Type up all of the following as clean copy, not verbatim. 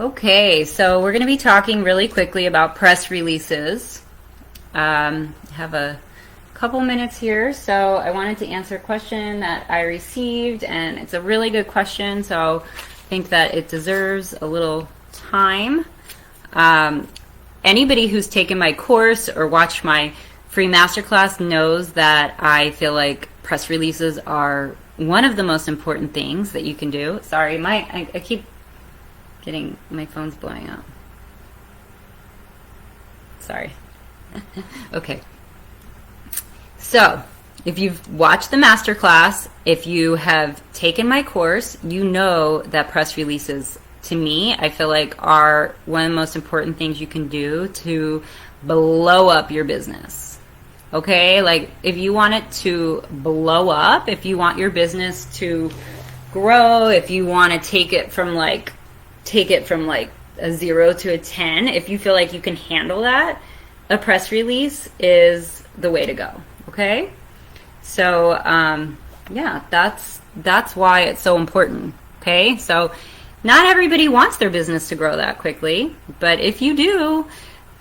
Okay, so we're going to be talking really quickly about press releases. Have a couple minutes here, so I wanted to answer a question that I received, and it's a really good question, so I think that it deserves a little time. Anybody who's taken my course or watched my free masterclass knows that I feel like press releases are one of the most important things that you can do. Sorry, I keep getting my phone's blowing up. Sorry. Okay. So, if you've watched the masterclass, if you have taken my course, you know that press releases, to me, I feel like are one of the most important things you can do to blow up your business. Okay? Like, if you want it to blow up, if you want your business to grow, if you want to take it from like a 0 to a 10, if you feel like you can handle that, a press release is the way to go. Okay? So, yeah, that's why it's so important. Okay? So, not everybody wants their business to grow that quickly, but if you do,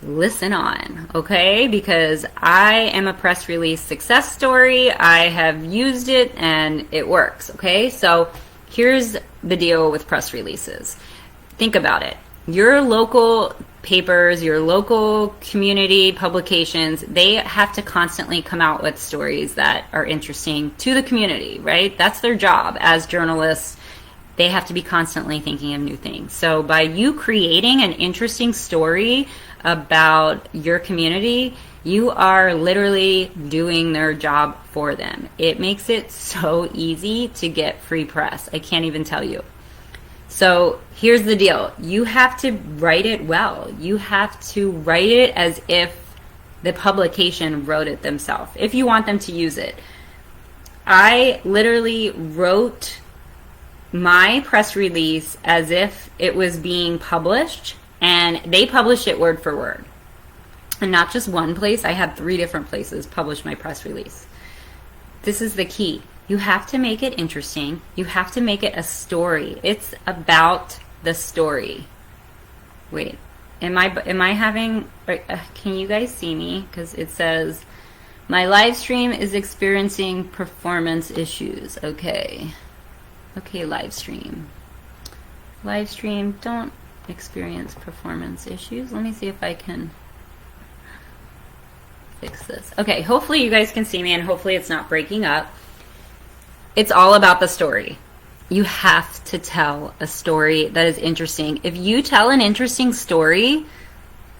listen on, okay? Because I am a press release success story. I have used it and it works, okay? So, here's the deal with press releases. Think about it. Your local papers, your local community publications, they have to constantly come out with stories that are interesting to the community, right? That's their job as journalists. They have to be constantly thinking of new things. So by you creating an interesting story about your community, you are literally doing their job for them. It makes it so easy to get free press. I can't even tell you. So here's the deal. You have to write it well. You have to write it as if the publication wrote it themselves, if you want them to use it. I literally wrote my press release as if it was being published, and they published it word for word. And not just one place. I had 3 different places publish my press release. This is the key. You have to make it interesting. You have to make it a story. It's about the story. Wait, am I having, can you guys see me? Because it says, my live stream is experiencing performance issues. Okay, live stream. Live stream, don't experience performance issues. Let me see if I can fix this. Okay, hopefully you guys can see me and hopefully it's not breaking up. It's all about the story. You have to tell a story that is interesting. If you tell an interesting story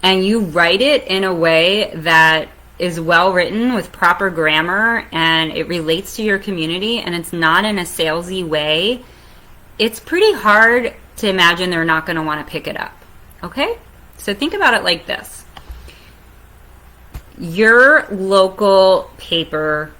and you write it in a way that is well written with proper grammar and it relates to your community and it's not in a salesy way, it's pretty hard to imagine they're not going to want to pick it up. Okay? So think about it like this. Your local paper,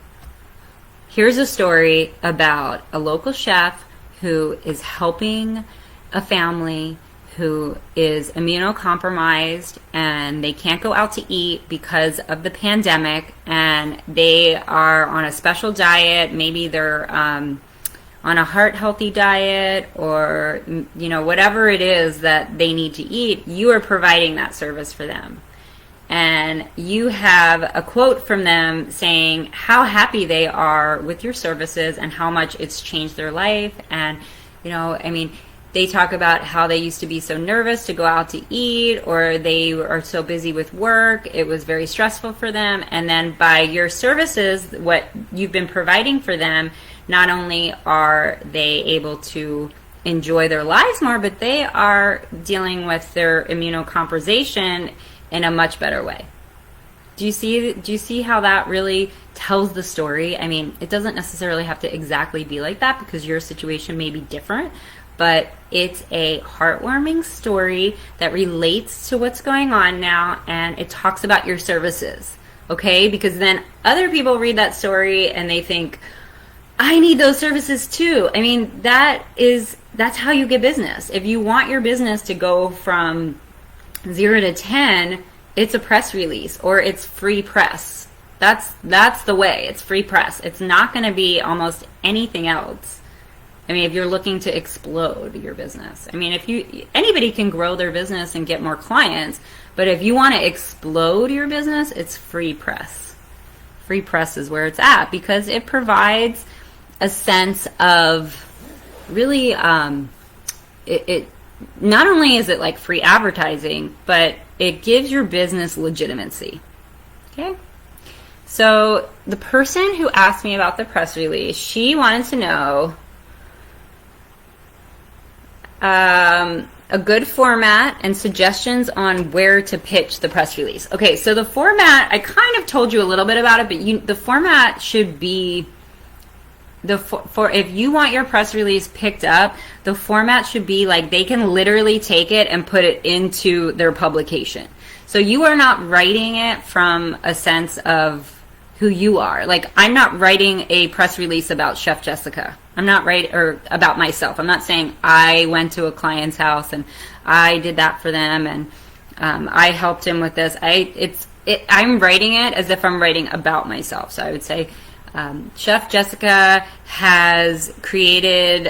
here's a story about a local chef who is helping a family who is immunocompromised and they can't go out to eat because of the pandemic, and they are on a special diet. Maybe they're on a heart healthy diet, or whatever it is that they need to eat. You are providing that service for them. And you have a quote from them saying how happy they are with your services and how much it's changed their life. And, they talk about how they used to be so nervous to go out to eat, or they are so busy with work. It was very stressful for them. And then by your services, what you've been providing for them, not only are they able to enjoy their lives more, but they are dealing with their immunocompromisation in a much better way. Do you see how that really tells the story? I mean, it doesn't necessarily have to exactly be like that because your situation may be different, but it's a heartwarming story that relates to what's going on now, and it talks about your services, okay? Because then other people read that story and they think, I need those services too. I mean, that's how you get business. If you want your business to go from 0 to 10, it's a press release or it's free press. That's the way. It's free press. It's not going to be almost anything else. I mean, if you're looking to explode your business, I mean, anybody can grow their business and get more clients, but if you want to explode your business, it's free press. Free press is where it's at because it provides a sense of really, it not only is it like free advertising, but it gives your business legitimacy. Okay? So the person who asked me about the press release, she wanted to know a good format and suggestions on where to pitch the press release. Okay, so the format, I kind of told you a little bit about it, but the format should be for if you want your press release picked up, the format should be like they can literally take it and put it into their publication. So you are not writing it from a sense of who you are. Like, I'm not writing a press release about Chef Jessica. I'm not writing, or about myself. I'm not saying I went to a client's house and I did that for them and I helped him with this. I'm writing it as if I'm writing about myself. So I would say, Chef Jessica has created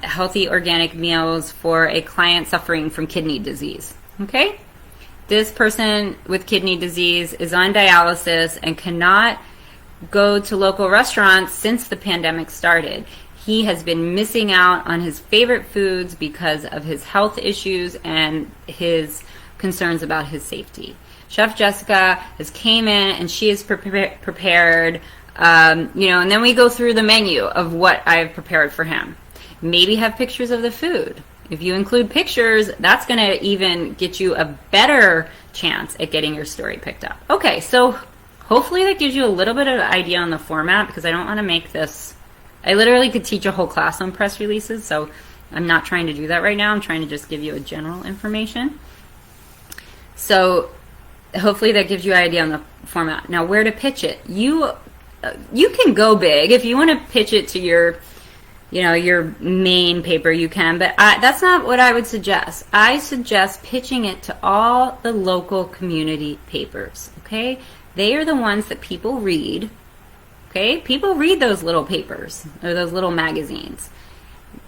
healthy organic meals for a client suffering from kidney disease. Okay? This person with kidney disease is on dialysis and cannot go to local restaurants since the pandemic started. He has been missing out on his favorite foods because of his health issues and his concerns about his safety. Chef Jessica has came in and she is prepared, and then we go through the menu of what I've prepared for him. Maybe have pictures of the food. If you include pictures, that's going to even get you a better chance at getting your story picked up. Okay, so hopefully that gives you a little bit of an idea on the format, because I don't want to make this... I literally could teach a whole class on press releases, so I'm not trying to do that right now. I'm trying to just give you a general information. So hopefully that gives you an idea on the format. Now, where to pitch it. You can go big. If you want to pitch it to your main paper, you can, but that's not what I would suggest. I suggest pitching it to all the local community papers, okay? They are the ones that people read, okay? People read those little papers or those little magazines.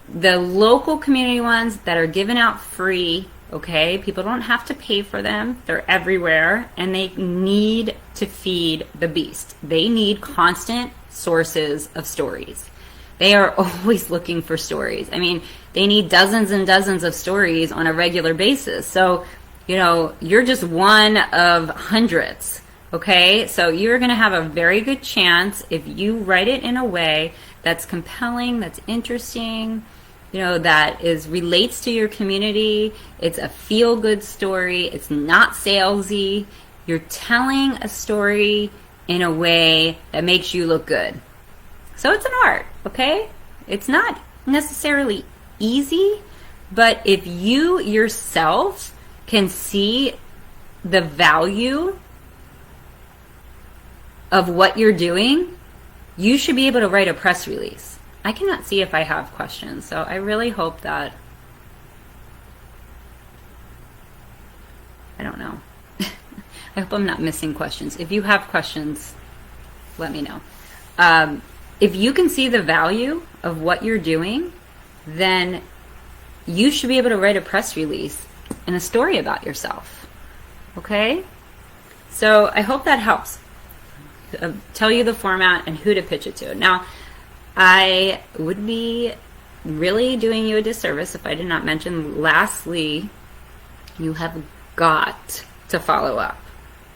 The local community ones that are given out free, okay? People don't have to pay for them. They're everywhere, and they need to feed the beast. They need constant sources of stories. They are always looking for stories. I mean, they need dozens and dozens of stories on a regular basis. So, you're just one of hundreds, okay? So you're going to have a very good chance if you write it in a way that's compelling, that's interesting, that relates to your community. It's a feel-good story. It's not salesy. You're telling a story in a way that makes you look good. So it's an art, okay? It's not necessarily easy, but if you yourself can see the value of what you're doing, you should be able to write a press release. I cannot see if I have questions, so I really hope that, I don't know. I hope I'm not missing questions. If you have questions, let me know. If you can see the value of what you're doing, then you should be able to write a press release and a story about yourself. Okay? So I hope that helps. Tell you the format and who to pitch it to. Now, I would be really doing you a disservice if I did not mention, lastly, you have got to follow up.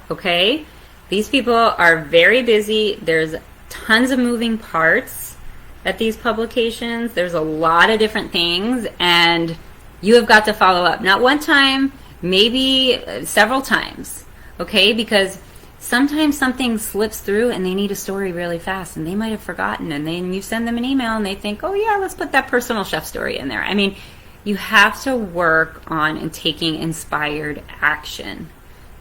Okay? These people are very busy. There's tons of moving parts at these publications. There's a lot of different things, and you have got to follow up. Not one time, maybe several times, okay? Because sometimes something slips through and they need a story really fast, and they might have forgotten, and then you send them an email and they think, oh yeah, let's put that personal chef story in there. I mean, you have to work on and taking inspired action.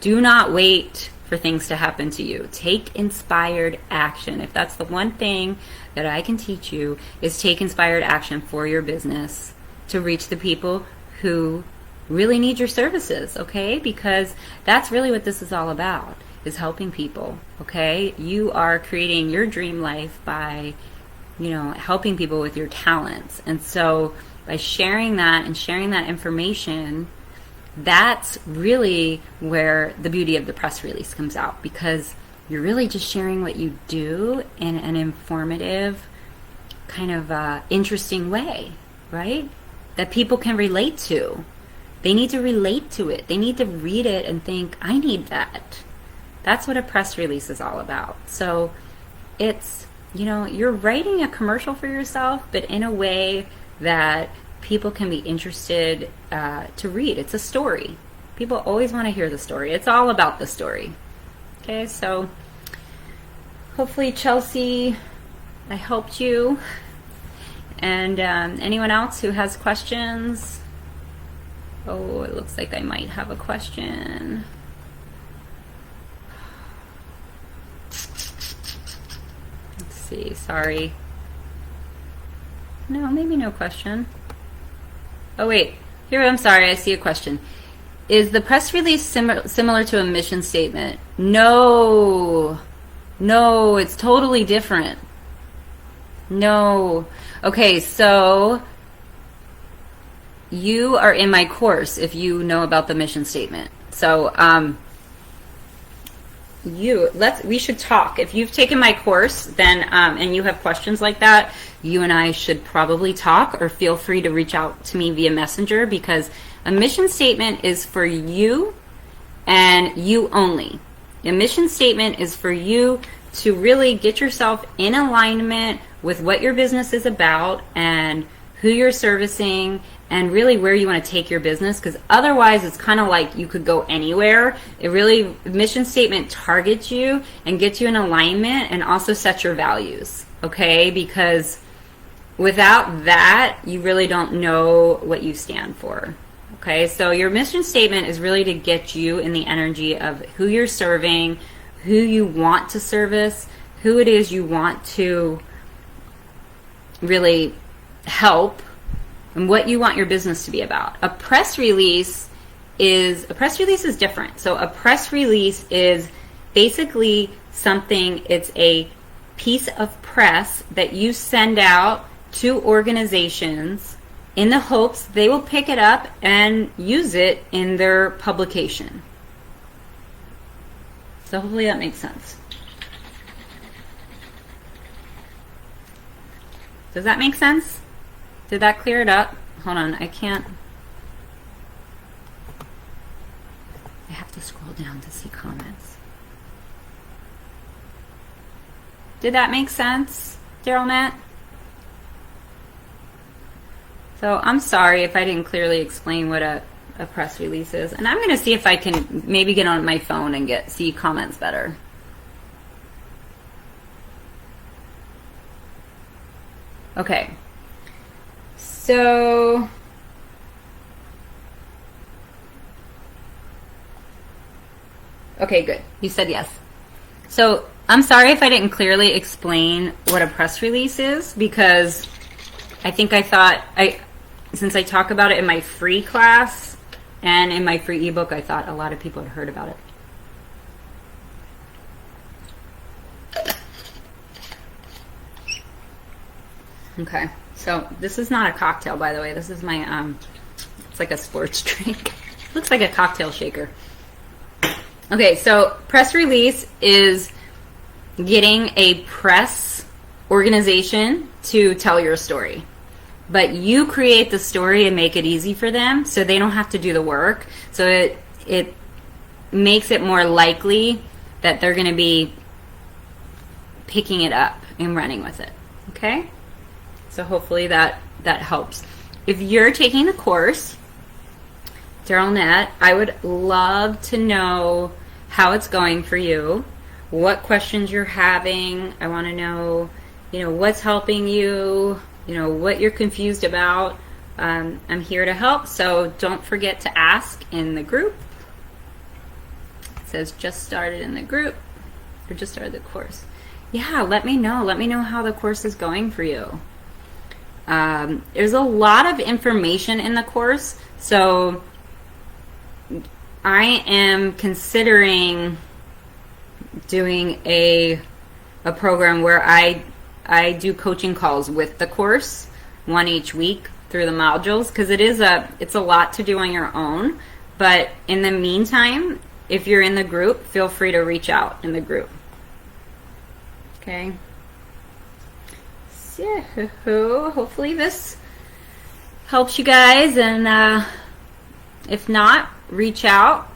Do not wait for things to happen to you. Take inspired action. If that's the one thing that I can teach you, is take inspired action for your business to reach the people who really need your services, okay? Because that's really what this is all about, is helping people, okay? You are creating your dream life by helping people with your talents. And so by sharing that and sharing that information, that's really where the beauty of the press release comes out, because you're really just sharing what you do in an informative, kind of interesting way, right? That people can relate to. They need to relate to it. They need to read it and think, I need that. That's what a press release is all about. So it's, you're writing a commercial for yourself, but in a way that people can be interested to read. It's a story. People always want to hear the story. It's all about the story. Okay, so hopefully, Chelsea, I helped you. And anyone else who has questions? Oh, it looks like I might have a question. Let's see, sorry. No, maybe no question. Oh, wait. Here, I'm sorry, I see a question. Is the press release similar to a mission statement? No. No, it's totally different. No. Okay, so you are in my course if you know about the mission statement. So we should talk. If you've taken my course, then and you have questions like that, you and I should probably talk, or feel free to reach out to me via Messenger, because a mission statement is for you and you only. A mission statement is for you to really get yourself in alignment with what your business is about and who you're servicing, and really where you want to take your business, because otherwise it's kind of like you could go anywhere. Mission statement targets you and gets you in alignment, and also sets your values, okay? Because without that, you really don't know what you stand for, okay? So your mission statement is really to get you in the energy of who you're serving, who you want to service, who it is you want to really help, and what you want your business to be about. A press release is different. So a press release is basically it's a piece of press that you send out to organizations in the hopes they will pick it up and use it in their publication. So hopefully that makes sense. Does that make sense? Did that clear it up? Hold on, I have to scroll down to see comments. Did that make sense, Daryl Nat? So I'm sorry if I didn't clearly explain what a press release is. And I'm going to see if I can maybe get on my phone and see comments better. Okay. So, okay, good. You said yes. So I'm sorry if I didn't clearly explain what a press release is, because I think since I talk about it in my free class and in my free ebook, I thought a lot of people had heard about it. Okay. So this is not a cocktail, by the way. This is my, it's like a sports drink. Looks like a cocktail shaker. Okay, so press release is getting a press organization to tell your story. But you create the story and make it easy for them, so they don't have to do the work. So it makes it more likely that they're going to be picking it up and running with it. Okay? So hopefully that helps. If you're taking the course, Daryl Nat, I would love to know how it's going for you, what questions you're having. I want to know, what's helping you, what you're confused about. I'm here to help, so don't forget to ask in the group. It says just started in the group, or just started the course. Yeah, let me know. Let me know how the course is going for you. There's a lot of information in the course, so I am considering doing a program where I I do coaching calls with the course, one each week through the modules, because it's a lot to do on your own. But in the meantime, if you're in the group, feel free to reach out in the group. Okay. So hopefully this helps you guys, and if not, reach out.